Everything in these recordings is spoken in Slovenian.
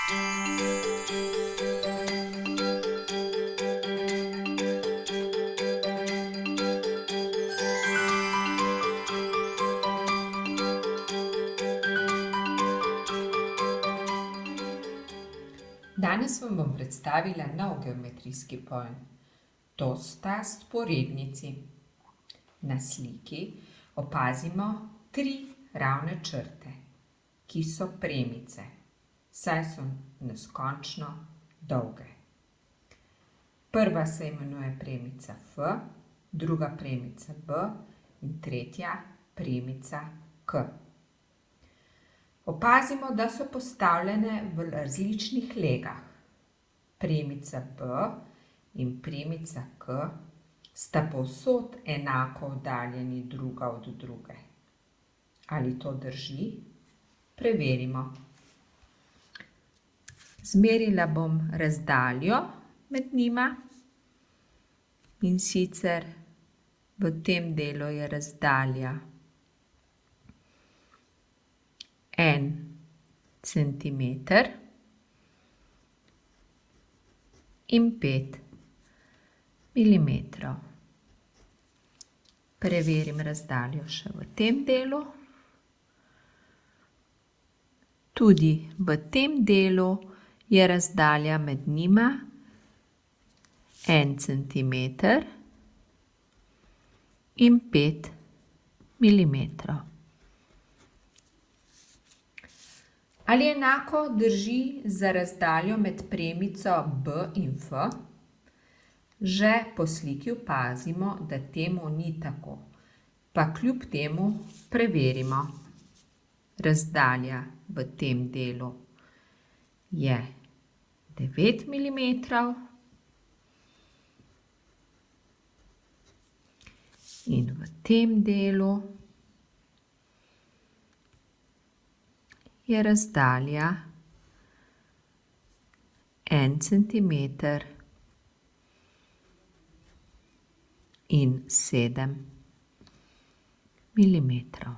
Danes vam bom predstavila nov geometrijski pojem. To sta vzporednici. Na sliki opazimo 3 ravne črte, ki so premice, saj so neskončno dolge. Prva se imenuje premica F, druga premica B in tretja premica K. Opazimo, da so postavljene v različnih legah. Premica B in premica K sta povsod enako oddaljeni druga od druge. Ali to drži? Preverimo. Zmerila bom razdaljo med njima, in sicer v tem delu je razdalja 1 centimeter in 5 milimetrov. Preverim razdaljo še v tem delu. Tudi v tem delu je razdalja med njima 1 centimeter in 5 milimetrov. Ali enako drži za razdaljo med premico B in F? Že po sliki opazimo, da temu ni tako, pa kljub temu preverimo. Razdalja v tem delu je 9 milimetrov in v tem delu je razdalja 1 centimeter in 7 milimetrov.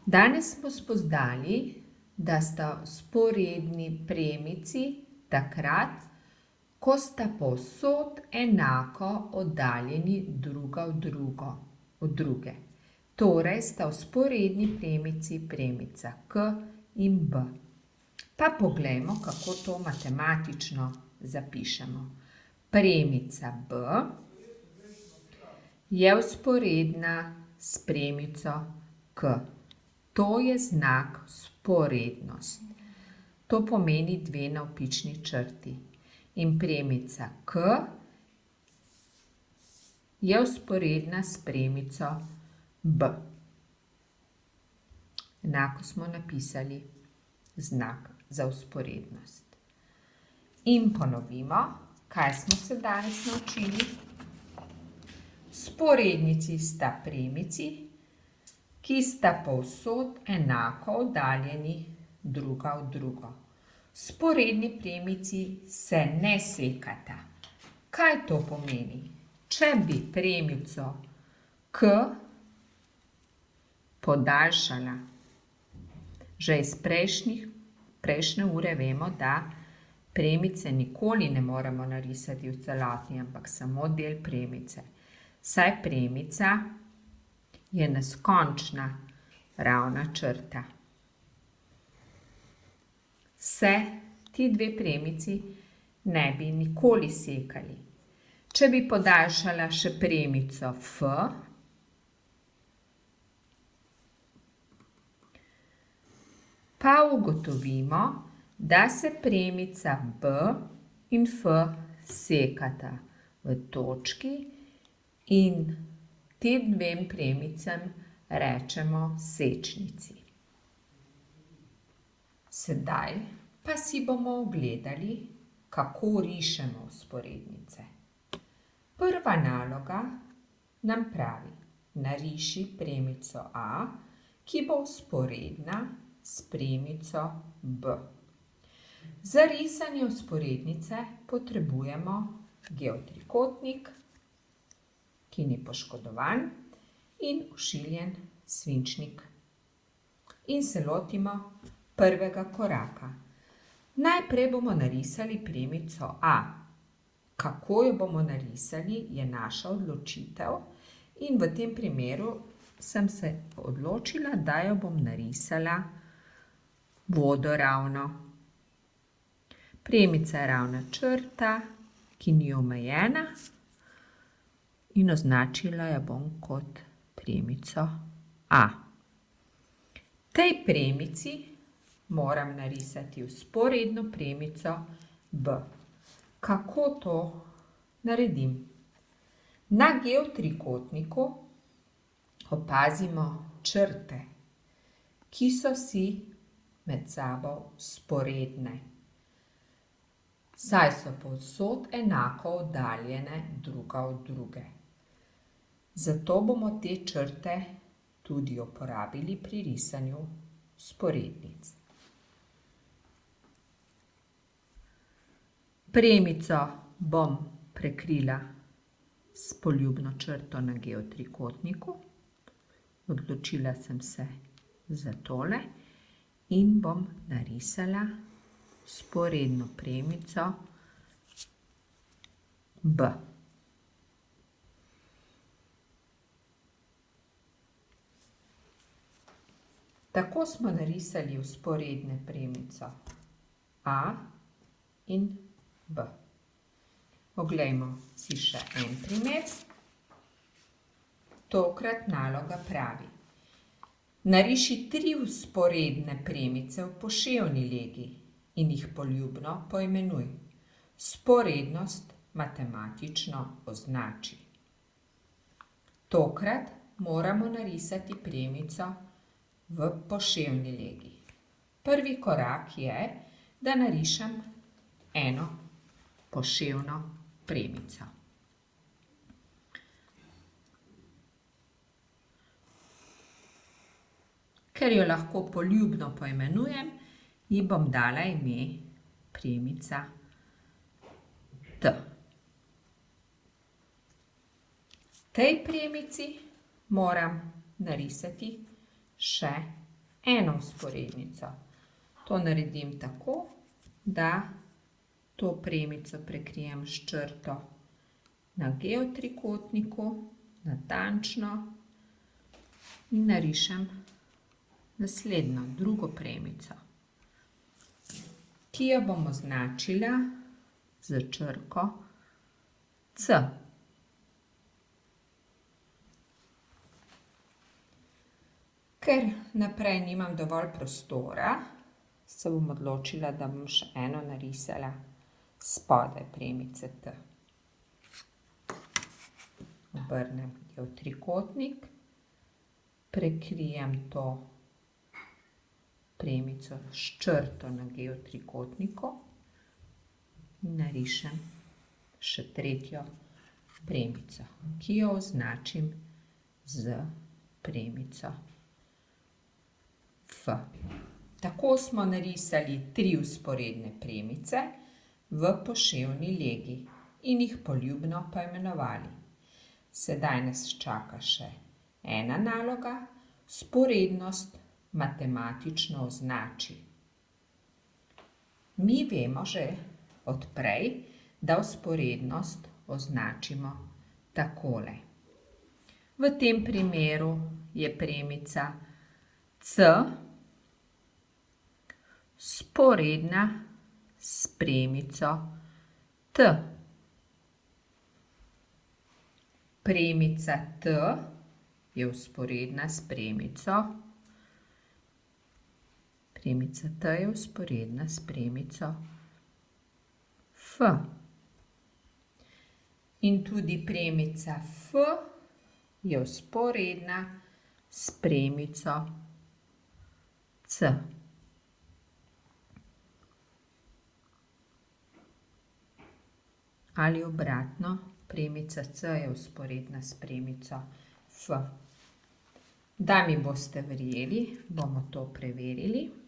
Danes smo spoznali, da sta vzporedni premici takrat, ko sta povsod enako oddaljeni druga od druge. Torej sta vzporedni premici premica K in B. Pa poglejmo, kako to matematično zapišemo. Premica B je vzporedna s premico K. To je znak vzporednost. To pomeni 2 navpični črti. In premica K je vzporedna s premico B. Enako smo napisali znak za vzporednost. In ponovimo, kaj smo se danes naučili. Vzporednici sta premici, ki sta povsod enako oddaljeni druga od drugo. Vzporedni premici se ne sekata. Kaj to pomeni? Če bi premico K podaljšala, že iz prejšnje ure vemo, da premice nikoli ne moremo narisati v celoti, ampak samo del premice. Saj premica je neskončna ravna črta. Se ti 2 premici ne bi nikoli sekali. Če bi podaljšala še premico F, pa ugotovimo, da se premica B in F sekata v točki in tem 2 premicam rečemo sečnici. Sedaj pa si bomo ogledali, kako rišemo vzporednice. Prva naloga nam pravi: nariši premico A, ki bo vzporedna s premico B. Za risanje vzporednice potrebujemo geotrikotnik, ki ni poškodovan, in ošiljen svinčnik. In se lotimo prvega koraka. Najprej bomo narisali premico A. Kako jo bomo narisali, je naša odločitev. In v tem primeru sem se odločila, da jo bom narisala vodoravno. Premica je ravna črta, ki ni omejena, in označila jo bom kot premico A. Tej premici moram narisati vzporedno premico B. Kako to naredim? Na geotrikotniku opazimo črte, ki so si med sabo vzporedne, saj so povsod enako oddaljene druga od druge. Zato bomo te črte tudi uporabili pri risanju vzporednic. Premico bom prekrila s poljubno črto na geotrikotniku. Odločila sem se za tole in bom narisala vzporedno premico B. Tako smo narisali vzporedne premico A in B. Oglejmo si še en primer. Tokrat naloga pravi: nariši 3 vzporedne premice v poševni legi in jih poljubno poimenuj. Vzporednost matematično označi. Tokrat moramo narisati premico v poševni legi. Prvi korak je, da narišem eno poševno premico. Ker jo lahko poljubno poimenujem, ji bom dala ime premica T. Tej premici moram narisati še eno vzporednico. To naredim tako, da to premico prekrijem s črto na geotrikotniku, natančno, in narišem naslednjo, drugo premico, ki jo bom označila z črko C. Ker naprej nimam dovolj prostora, se bom odločila, da bom še eno narisala spodaj premice T. Obrnem geotrikotnik, prekrijem to premico s črto na geotrikotniku in narišem še tretjo premico, ki jo označim z premico F. Tako smo narisali 3 vzporedne premice v poševni legi in jih poljubno poimenovali. Sedaj nas čaka še ena naloga: vzporednost matematično označi. Mi vemo že od prej, da vzporednost označimo takole. V tem primeru je premica C vzporedna s premico T. Premica T je vzporedna s premico Premica T je vzporedna s premico F. In tudi premica F je vzporedna s premico C. Ali obratno, premica C je vzporedna s premico F. Da mi boste verjeli, bomo to preverili.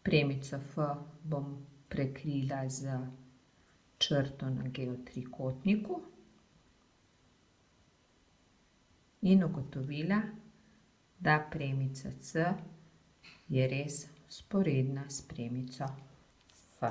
Premico F bom prekrila z črto na geotrikotniku in ugotovila, da premica C je res vzporedna s premico F.